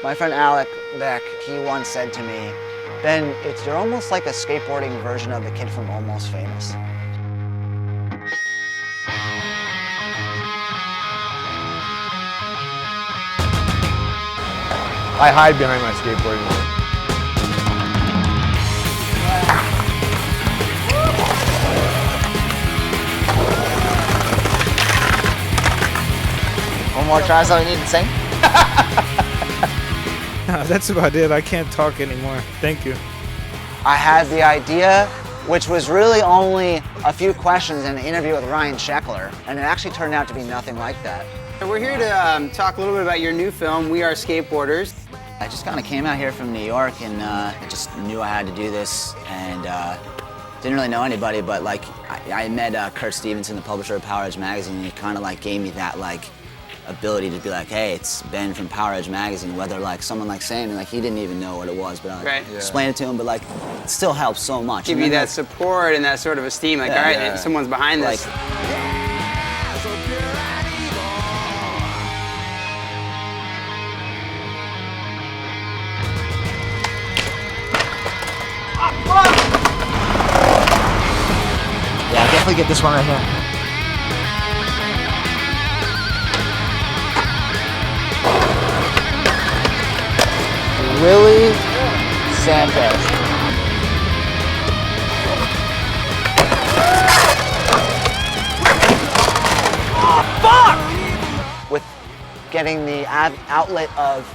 My friend Alec Beck, he once said to me, Ben, you're almost like a skateboarding version of the kid from Almost Famous. I hide behind my skateboarding. One more try, so we need to sing? No, that's about it. I can't talk anymore. Thank you. I had the idea, which was really only a few questions in an interview with Ryan Sheckler, and it actually turned out to be nothing like that. We're here to talk a little bit about your new film, We Are Skateboarders. I just kind of came out here from New York and I just knew I had to do this and didn't really know anybody, but like I met Kurt Stevenson, the publisher of Poweredge Magazine, and he kind of like gave me that like ability to be like, hey, it's Ben from Poweredge Magazine, whether like someone like Sam, like he didn't even know what it was, but I like, explained it to him, but like it still helps so much. Give you that support and that sort of esteem, like, all right, someone's behind this. Yeah, definitely get this one right here. Willie Sanchez. With getting the outlet of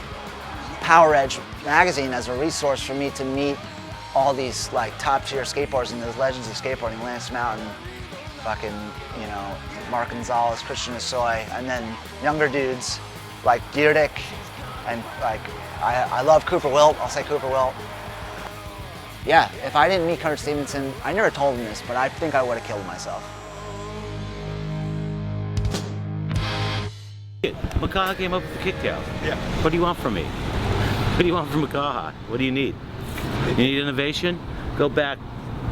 Poweredge Magazine as a resource for me to meet all these like top-tier skateboarders and those legends of skateboarding, Lance Mountain, fucking, you know, Mark Gonzales, Christian Asoy, and then younger dudes like Dyrdek, and like I love Cooper Wilt. I'll say Cooper Wilt. Yeah, if I didn't meet Kurt Stevenson, I never told him this, but I think I would have killed myself. Makaha came up with the kicktail. Yeah. What do you want from me? What do you want from Makaha? What do you need? You need innovation? Go back,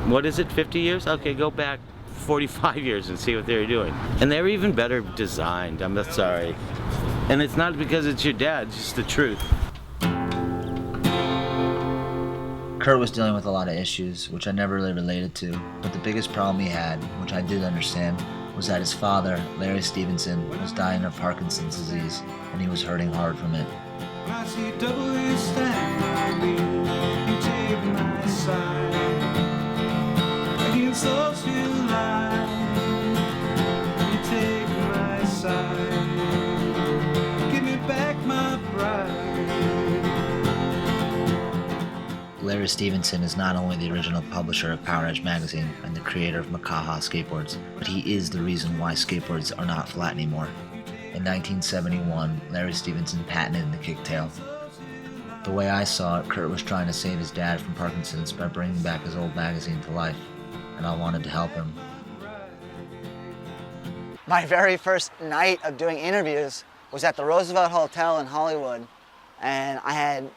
what is it, 50 years? Okay, go back 45 years and see what they were doing. And they were even better designed, I'm sorry. And it's not because it's your dad, it's just the truth. Kurt was dealing with a lot of issues, which I never really related to, but the biggest problem he had, which I did understand, was that his father, Larry Stevenson, was dying of Parkinson's disease, and he was hurting hard from it. I see double you stand by me, you take my side, against those who lie, you take my side, give me back my pride. Larry Stevenson is not only the original publisher of Poweredge Magazine and the creator of Makaha skateboards, but he is the reason why skateboards are not flat anymore. In 1971, Larry Stevenson patented the kicktail. The way I saw it, Kurt was trying to save his dad from Parkinson's by bringing back his old magazine to life, and I wanted to help him. My very first night of doing interviews was at the Roosevelt Hotel in Hollywood, and I had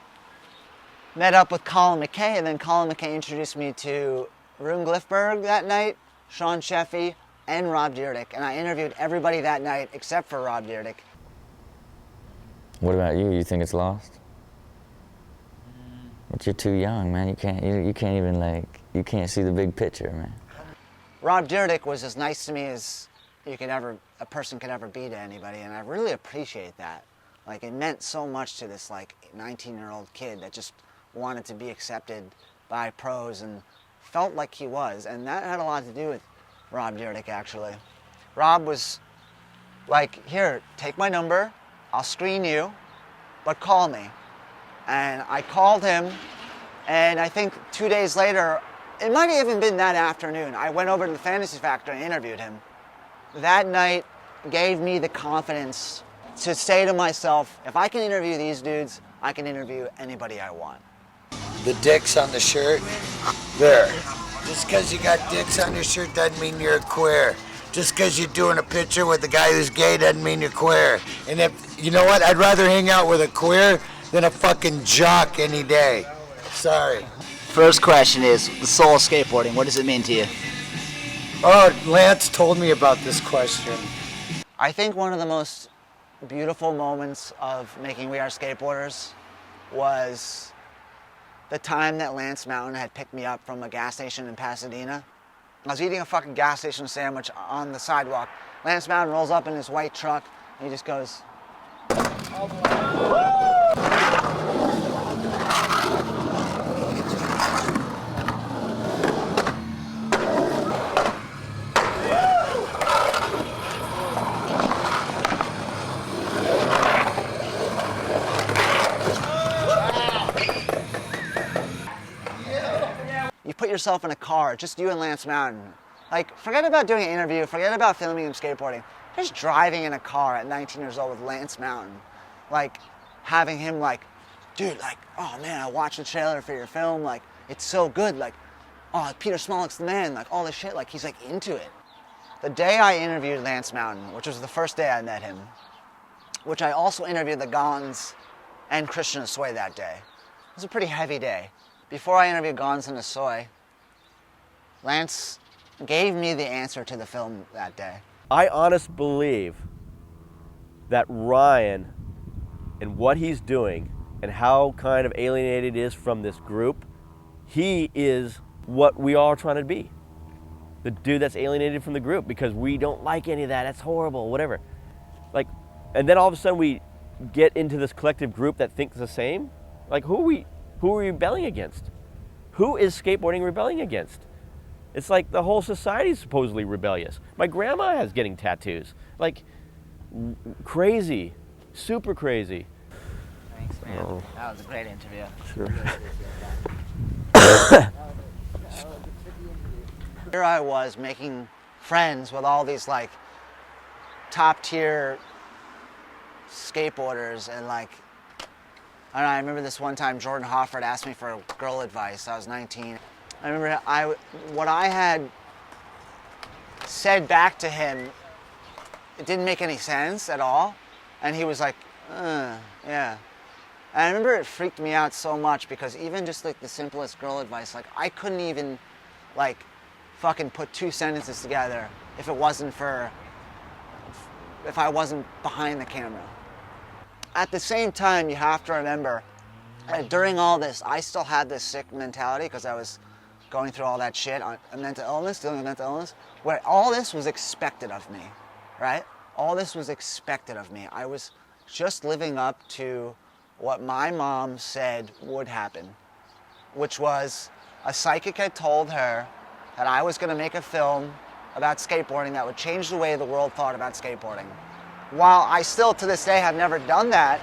met up with Colin McKay, and then Colin McKay introduced me to Rune Glifberg that night, Sean Sheffy, and Rob Dyrdek, and I interviewed everybody that night except for Rob Dyrdek. What about you? You think it's lost? But you're too young, man. You can't even like, you can't see the big picture, man. Rob Dyrdek was as nice to me as a person could ever be to anybody, and I really appreciate that. Like, it meant so much to this like 19-year-old kid that just wanted to be accepted by pros and felt like he was, and that had a lot to do with Rob Dyrdek, actually. Rob was like, here, take my number, I'll screen you, but call me. And I called him, and I think 2 days later, it might have even been that afternoon, I went over to the Fantasy Factory and interviewed him. That night gave me the confidence to say to myself, if I can interview these dudes, I can interview anybody I want. The dicks on the shirt, there. Just because you got dicks on your shirt doesn't mean you're a queer. Just because you're doing a picture with a guy who's gay doesn't mean you're queer. And if, you know what, I'd rather hang out with a queer than a fucking jock any day. Sorry. First question is, the soul of skateboarding, what does it mean to you? Oh, Lance told me about this question. I think one of the most beautiful moments of making We Are Skateboarders was the time that Lance Mountain had picked me up from a gas station in Pasadena. I was eating a fucking gas station sandwich on the sidewalk. Lance Mountain rolls up in his white truck and he just goes, you put yourself in a car, just you and Lance Mountain. Like, forget about doing an interview, forget about filming and skateboarding. Just driving in a car at 19 years old with Lance Mountain. Like, having him like, dude, like, oh man, I watched the trailer for your film, like, it's so good, like, oh, Peter Smolik's the man, like, all this shit, like, he's like into it. The day I interviewed Lance Mountain, which was the first day I met him, which I also interviewed the Gons and Christian Asoy that day. It was a pretty heavy day. Before I interviewed Gons and Asoy, Lance gave me the answer to the film that day. I honestly believe that Ryan and what he's doing and how kind of alienated he is from this group, he is what we all are trying to be. The dude that's alienated from the group because we don't like any of that, that's horrible, whatever. Like, and then all of a sudden we get into this collective group that thinks the same. Like, who are we rebelling against? Who is skateboarding rebelling against? It's like the whole society is supposedly rebellious. My grandma has getting tattoos. Like, crazy, super crazy. Thanks, man. Oh. That was a great interview. Sure. Here I was making friends with all these like top tier skateboarders, and like, I don't know, I remember this one time Jordan Hofford asked me for girl advice. I was 19. I remember what I had said back to him, it didn't make any sense at all. And he was like, yeah. And I remember it freaked me out so much because even just like the simplest girl advice, like I couldn't even like fucking put two sentences together if I wasn't behind the camera. At the same time, you have to remember, during all this, I still had this sick mentality because I was going through all that shit on mental illness, dealing with mental illness, where all this was expected of me, right? All this was expected of me. I was just living up to what my mom said would happen, which was a psychic had told her that I was going to make a film about skateboarding that would change the way the world thought about skateboarding. While I still, to this day, have never done that,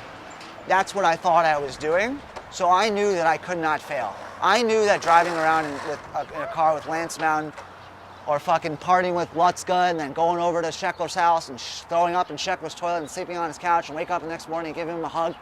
that's what I thought I was doing. So I knew that I could not fail. I knew that driving around in a car with Lance Mountain, or fucking partying with Lutzka and then going over to Sheckler's house and throwing up in Sheckler's toilet and sleeping on his couch and wake up the next morning and give him a hug,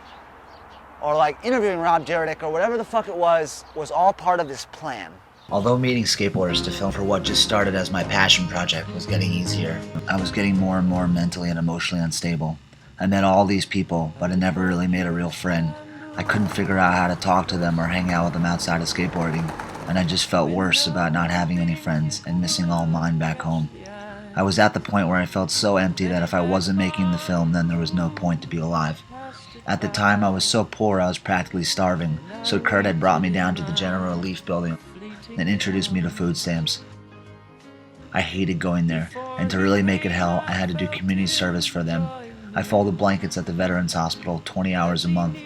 or like interviewing Rob Dyrdek or whatever the fuck it was all part of this plan. Although meeting skateboarders to film for what just started as my passion project was getting easier, I was getting more and more mentally and emotionally unstable. I met all these people, but I never really made a real friend. I couldn't figure out how to talk to them or hang out with them outside of skateboarding, and I just felt worse about not having any friends and missing all mine back home. I was at the point where I felt so empty that if I wasn't making the film, then there was no point to be alive. At the time, I was so poor I was practically starving, so Kurt had brought me down to the General Relief building and introduced me to food stamps. I hated going there, and to really make it hell, I had to do community service for them. I folded blankets at the Veterans Hospital 20 hours a month.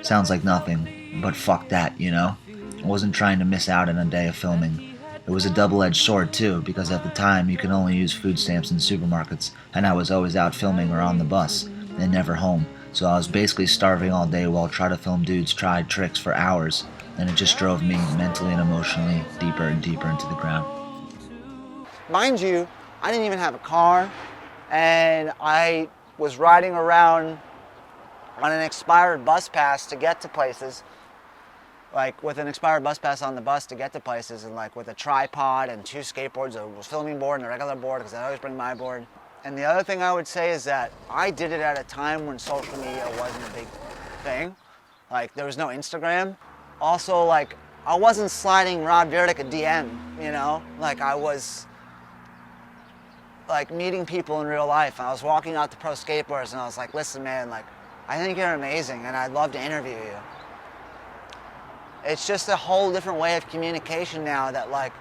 Sounds like nothing, but fuck that, you know? I wasn't trying to miss out on a day of filming. It was a double-edged sword too, because at the time you could only use food stamps in supermarkets, and I was always out filming or on the bus, and never home, so I was basically starving all day while trying to film dudes try tricks for hours, and it just drove me mentally and emotionally deeper and deeper into the ground. Mind you, I didn't even have a car, and I was riding around on an expired bus pass to get to places, like with an expired bus pass on the bus to get to places, and like with a tripod and two skateboards, a filming board and a regular board, because I always bring my board. And the other thing I would say is that I did it at a time when social media wasn't a big thing. Like, there was no Instagram. Also, like, I wasn't sliding Rob Dyrdek a DM, you know? Like, I was, like, meeting people in real life. I was walking out to Pro Skateboarders, and I was like, listen, man, like, I think you're amazing, and I'd love to interview you. it's just a whole different way of communication now that, like,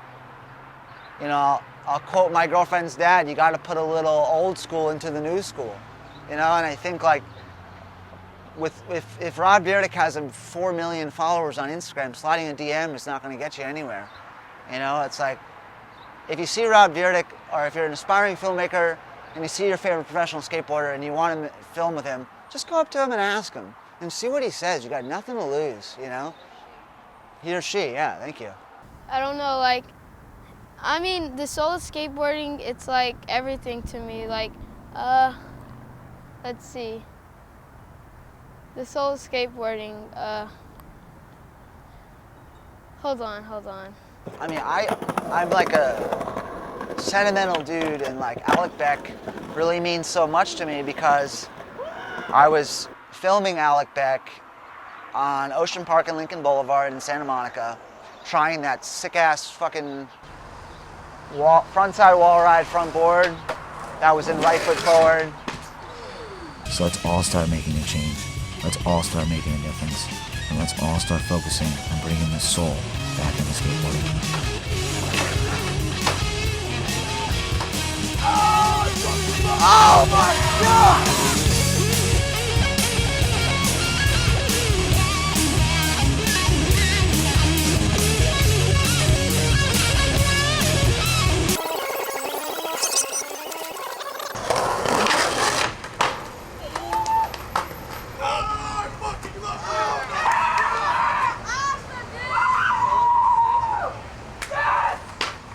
you know, I'll quote my girlfriend's dad, you got to put a little old school into the new school, you know, and I think, like, if Rob Dyrdek has 4 million followers on Instagram, sliding a DM is not going to get you anywhere. You know, it's like, if you see Rob Dyrdek, or if you're an aspiring filmmaker and you see your favorite professional skateboarder and you want to film with him, just go up to him and ask him and see what he says. You got nothing to lose, you know? He or she, yeah, thank you. I don't know, like, I mean, the soul of skateboarding, it's like everything to me. Like, let's see. The soul of skateboarding, hold on. I mean, I'm like a sentimental dude, and like Alec Beck really means so much to me because I was filming Alec Beck on Ocean Park and Lincoln Boulevard in Santa Monica, trying that sick-ass fucking frontside wall ride front board that was in right foot forward. So let's all start making a change. Let's all start making a difference. And let's all start focusing on bringing the soul back into skateboarding. Oh my God!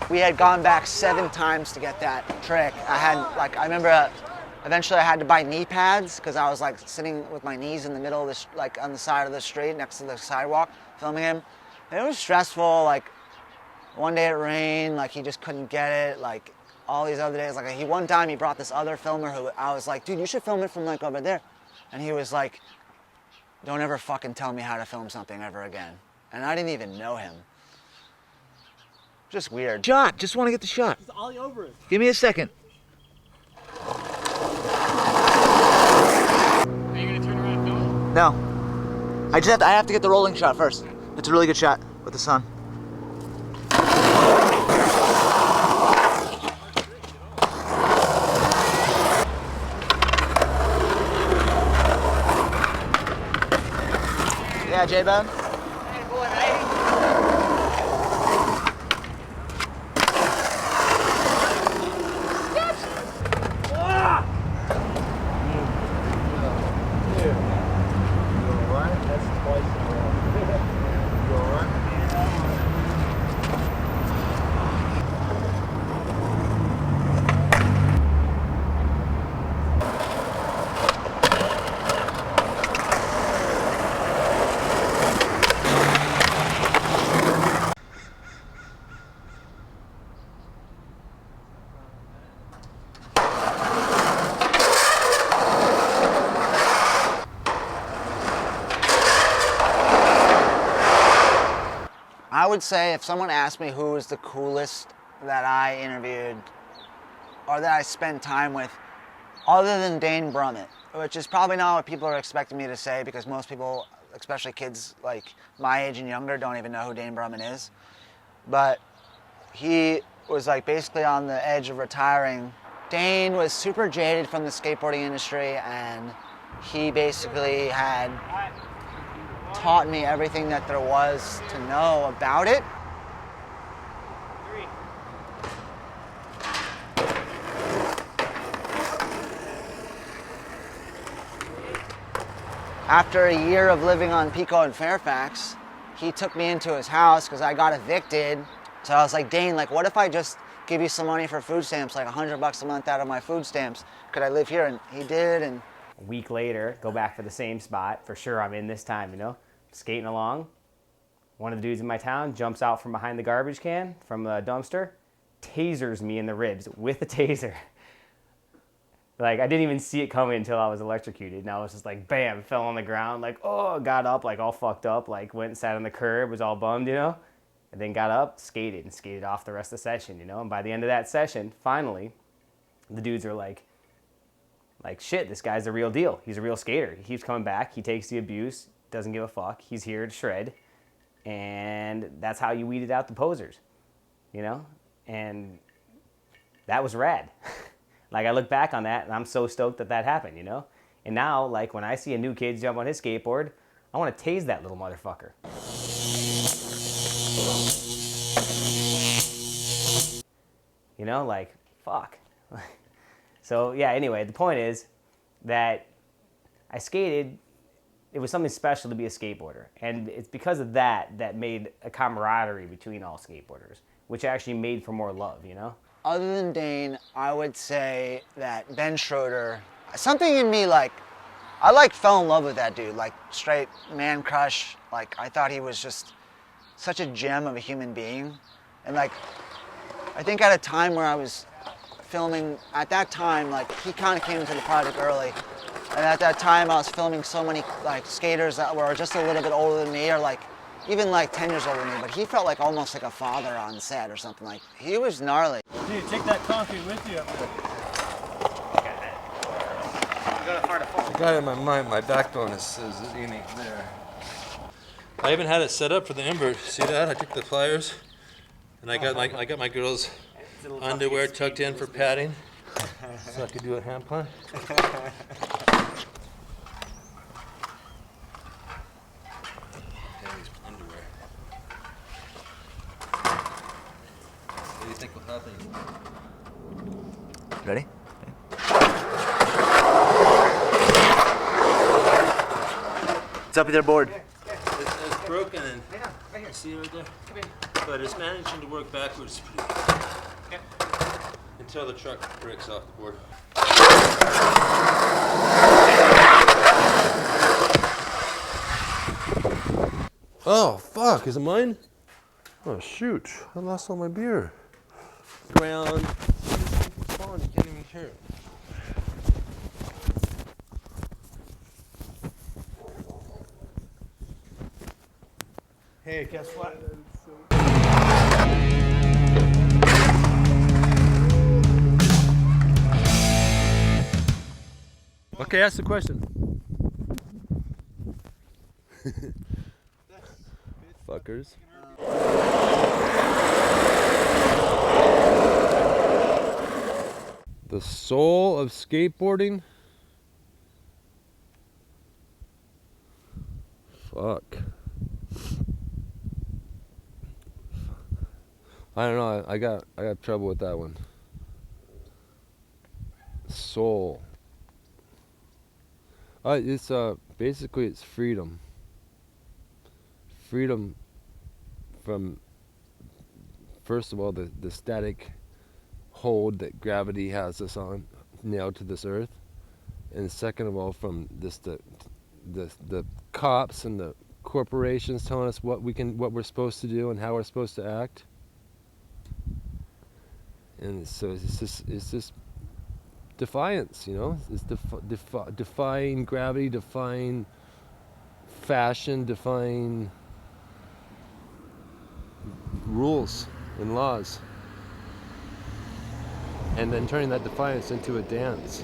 We had gone back 7 times to get that trick. I remember eventually I had to buy knee pads because I was like sitting with my knees in the middle of this, like on the side of the street next to the sidewalk filming him. And it was stressful. Like one day it rained, like he just couldn't get it. Like all these other days, like one time he brought this other filmer who I was like, dude, you should film it from like over there. And he was like, don't ever fucking tell me how to film something ever again. And I didn't even know him. Just weird. Shot. Just want to get the shot. Just ollie over it. Give me a second. Are you gonna turn around and film? No. I have to get the rolling shot first. It's a really good shot with the sun. Yeah, J-Bone. I would say if someone asked me who was the coolest that I interviewed or that I spent time with, other than Dane Brummett, which is probably not what people are expecting me to say because most people, especially kids like my age and younger, don't even know who Dane Brummett is. But he was like basically on the edge of retiring. Dane was super jaded from the skateboarding industry, and he basically had taught me everything that there was to know about it. After a year of living on Pico in Fairfax, he took me into his house because I got evicted. So I was like, Dane, like, what if I just give you some money for food stamps, like $100 a month out of my food stamps? Could I live here? And he did. And a week later, go back for the same spot. For sure, I'm in this time, you know? Skating along. One of the dudes in my town jumps out from behind the garbage can from the dumpster, tasers me in the ribs with a taser. Like, I didn't even see it coming until I was electrocuted. And I was just like, bam, fell on the ground. Like, oh, got up, like all fucked up, like went and sat on the curb, was all bummed, you know? And then got up, skated, and skated off the rest of the session, you know? And by the end of that session, finally, the dudes are like, shit, this guy's the real deal. He's a real skater. He keeps coming back. He takes the abuse, doesn't give a fuck. He's here to shred. And that's how you weeded out the posers, you know? And that was rad. Like, I look back on that and I'm so stoked that that happened, you know? And now, like, when I see a new kid jump on his skateboard, I want to tase that little motherfucker. You know, like, fuck. So, yeah, anyway, the point is that I skated. It was something special to be a skateboarder. And it's because of that that made a camaraderie between all skateboarders, which actually made for more love, you know? Other than Dane, I would say that Ben Schroeder, something in me, like, I like fell in love with that dude, like straight man crush. Like, I thought he was just such a gem of a human being. And like, I think at a time where I was filming, at that time, like, he kind of came into the project early. And at that time, I was filming so many like skaters that were just a little bit older than me, or like, even like 10 years older than me, but he felt like almost like a father on set or something. Like, he was gnarly. Dude, take that coffee with you up there. I got it in my mind, my backbone is leaning there. I even had it set up for the invert. See that? I took the pliers, and I got my girls' underwear tucked in for padding, so I could do a hand plant. Underwear. What do you think will happen? Ready? What's up with your board? It's broken and see right there? But it's managing to work backwards pretty good. Until the truck breaks off the board. Oh, fuck, is it mine? Oh, shoot, I lost all my beer. Ground. It's falling, you can't even hear it. Hey, guess what? Okay, ask the question. Fuckers. The soul of skateboarding? Fuck. I don't know. I got trouble with that one. Soul. It's basically it's freedom. Freedom from, first of all, the static hold that gravity has us on, nailed to this earth, and second of all, from this the cops and the corporations telling us what we're supposed to do and how we're supposed to act. And so it's just defiance, you know. It's defying gravity, defying fashion, defying rules and laws, and then turning that defiance into a dance.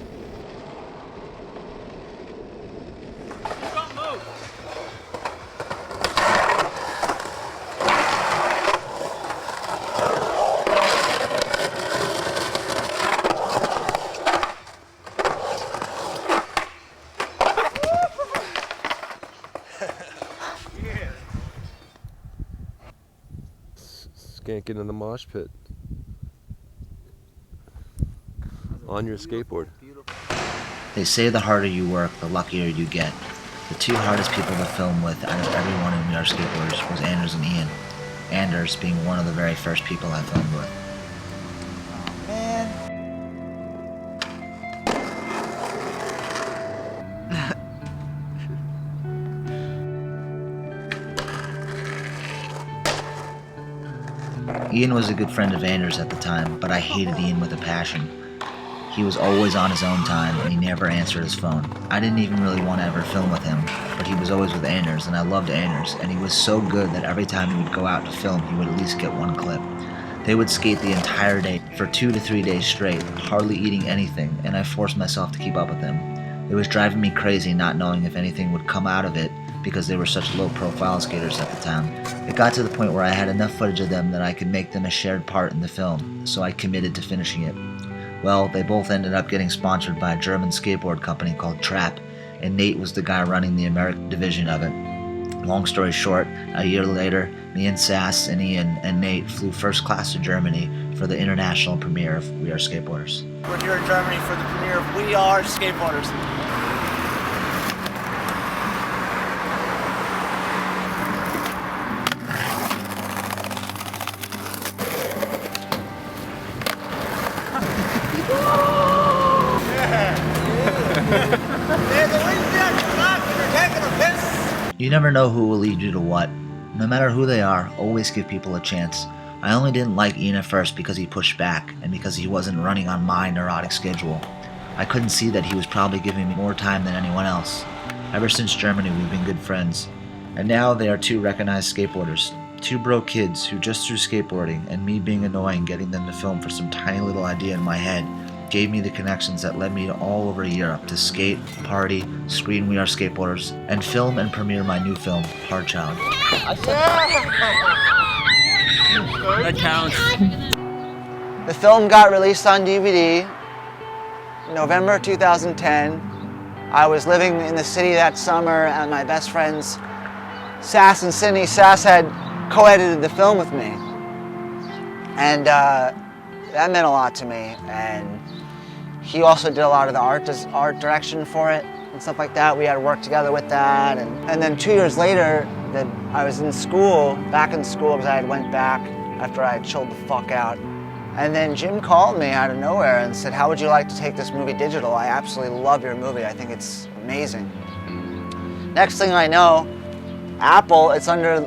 Skanking in the mosh pit on your skateboard. They say the harder you work, the luckier you get. The two hardest people to film with out of everyone in We Are Skateboarders was Anders and Ian. Anders being one of the very first people I filmed with. Ian was a good friend of Anders at the time, but I hated Ian with a passion. He was always on his own time, and he never answered his phone. I didn't even really want to ever film with him, but he was always with Anders, and I loved Anders, and he was so good that every time he would go out to film, he would at least get one clip. They would skate the entire day, for 2 to 3 days straight, hardly eating anything, and I forced myself to keep up with them. It was driving me crazy not knowing if anything would come out of it, because they were such low-profile skaters at the time. It got to the point where I had enough footage of them that I could make them a shared part in the film, so I committed to finishing it. Well, they both ended up getting sponsored by a German skateboard company called Trap, and Nate was the guy running the American division of it. Long story short, a year later, me and Sass and Ian and Nate flew first class to Germany for the international premiere of We Are Skateboarders. We're here in Germany for the premiere of We Are Skateboarders. You never know who will lead you to what. No matter who they are, always give people a chance. I only didn't like Ian at first because he pushed back and because he wasn't running on my neurotic schedule. I couldn't see that he was probably giving me more time than anyone else. Ever since Germany, we've been good friends. And now they are two recognized skateboarders. Two broke kids who just through skateboarding and me being annoying getting them to film for some tiny little idea in my head gave me the connections that led me to all over Europe to skate, party, screen We Are Skateboarders, and film and premiere my new film, Hardship. That counts. The film got released on DVD November 2010. I was living in the city that summer at my best friends, Sass and Sydney. Sass had co-edited the film with me. And that meant a lot to me. And he also did a lot of the art direction for it and stuff like that. We had to work together with that. And then 2 years later, I was in school, back in school, because I had went back after I had chilled the fuck out. And then Jim called me out of nowhere and said, how would you like to take this movie digital? I absolutely love your movie. I think it's amazing. Next thing I know, it's under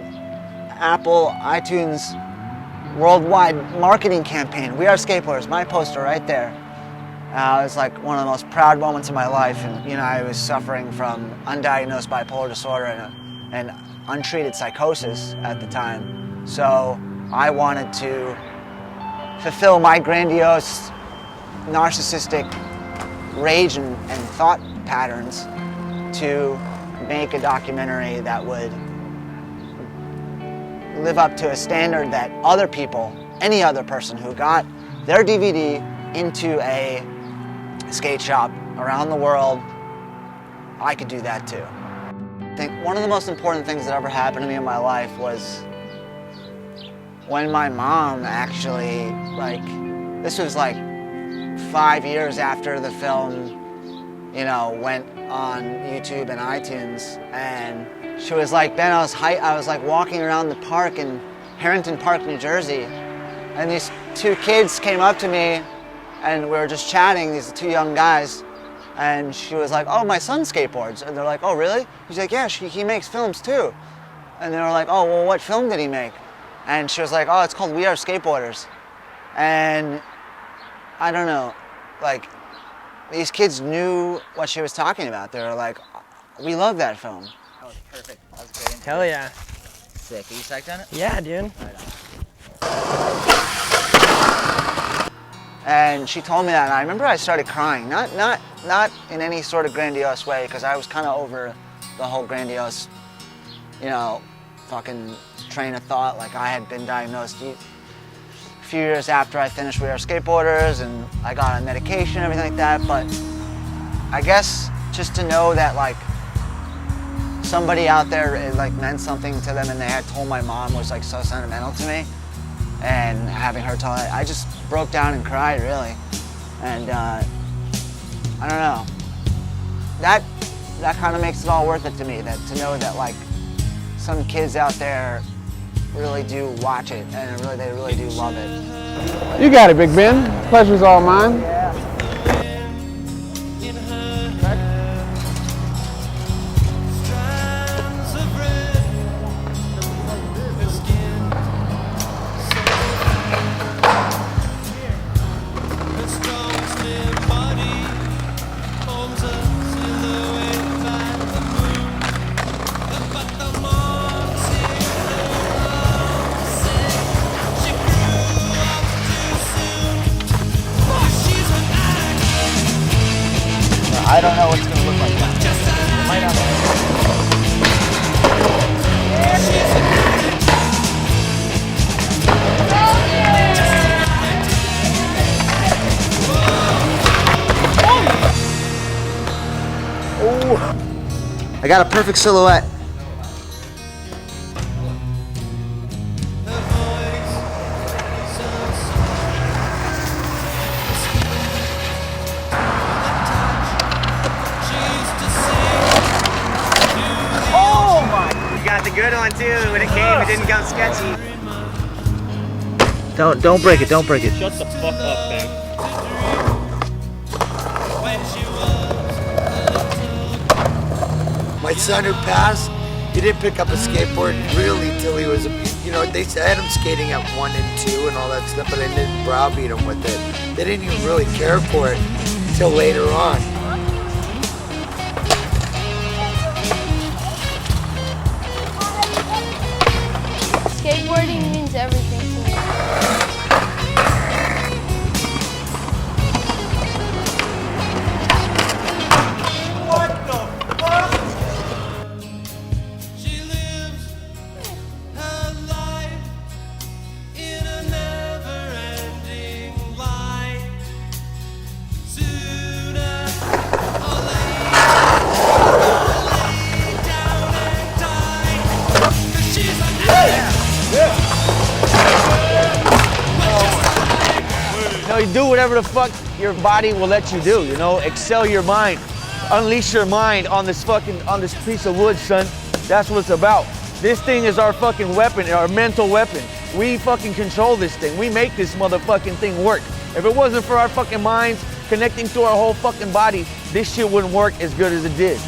Apple iTunes worldwide marketing campaign. We Are Skateboarders, my poster right there. It was like one of the most proud moments of my life. And I was suffering from undiagnosed bipolar disorder and untreated psychosis at the time. So I wanted to fulfill my grandiose, narcissistic rage and thought patterns to make a documentary that would live up to a standard that other people, any other person who got their DVD into a skate shop around the world, I could do that too. I think one of the most important things that ever happened to me in my life was when my mom actually, this was like 5 years after the film, went on YouTube and iTunes, and she was like, Ben, I was like walking around the park in Harrington Park, New Jersey, and these two kids came up to me and we were just chatting, these two young guys, and she was like, oh, my son skateboards. And they're like, oh, really? He's like, yeah, he makes films too. And they were like, oh, well, what film did he make? And she was like, oh, it's called We Are Skateboarders. And I don't know, these kids knew what she was talking about. They were like, we love that film. That was perfect. That was great. Hell yeah. Sick. Are you psyched on it? Yeah, dude. And she told me that, and I remember I started crying. Not in any sort of grandiose way, because I was kind of over the whole grandiose, fucking train of thought. Like, I had been diagnosed a few years after I finished We Are Skateboarders, and I got on medication and everything like that. But I guess just to know that, somebody out there, it, meant something to them, and they had told my mom was, so sentimental to me. And having her tell it, I just broke down and cried, really. And I don't know. That kind of makes it all worth it to me. That to know that some kids out there really do watch it, and they really do love it. You got it, Big Ben. Pleasure's all mine. Yeah. I don't know what's going to look like. It might not. Ooh. I got a perfect silhouette. Oh my! You got the good one too. When it came, it didn't come sketchy. Don't break it, don't break it. Shut the fuck up, man. My son who passed, he didn't pick up a skateboard really till he was, you know, they had him skating at 1 and 2 and all that stuff, but they didn't browbeat him with it. They didn't even really care for it till later on. Skateboarding means everything to me. What the fuck? She lives her life in a never-ending lie. Sooner or later, lay down and die. 'Cause she's a You know, you do whatever the fuck your body will let you do, you know? Excel your mind. Unleash your mind on this piece of wood, son. That's what it's about. This thing is our fucking weapon, our mental weapon. We fucking control this thing. We make this motherfucking thing work. If it wasn't for our fucking minds connecting to our whole fucking body, this shit wouldn't work as good as it did.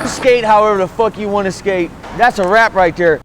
Skate however the fuck you want to skate. That's a wrap right there.